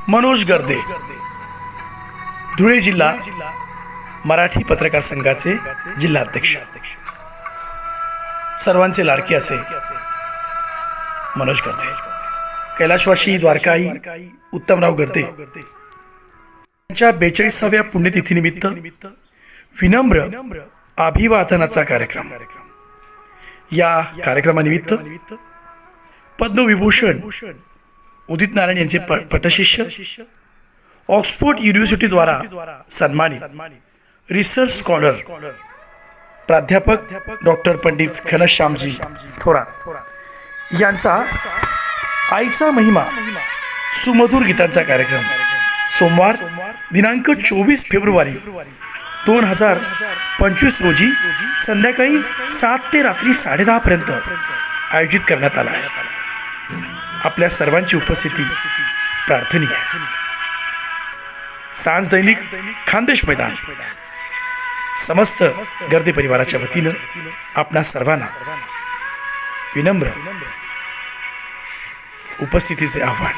मनोज गर्दे, धुळे जिल्हा मराठी पत्रकार संघाचे जिल्हाध्यक्ष, सर्वांचे लाडके असे मनोज गर्दे, कैलाशवासी द्वारकाई उत्तमराव गर्दे यांच्या 42व्या पुण्यतिथीनिमित्त विनम्र अभिवादनाचा कार्यक्रम. या कार्यक्रमानिमित्त पद्मविभूषण उदित नारायण यांचे पटशिष्य, ऑक्सफोर्ड युनिव्हर्सिटीद्वारा सन्मानित रिसर्च स्कॉलर प्राध्यापक डॉक्टर पंडित घनश्यामजी थोरात यांचा आईचा महिमा सुमधुर गीतांचा कार्यक्रम सोमवार दिनांक 24 फेब्रुवारी 2025 रोजी संध्याकाळी 7 ते रात्री 10:30 पर्यंत आयोजित करण्यात आला आहे. आपल्या सर्वांची उपस्थिती प्रार्थनीय आहे. सांज दैनिक खानदेश मैदान समस्त गर्दे परिवाराच्या वतीनं आपणा सर्वांना विनम्र उपस्थितीचे आव्हान.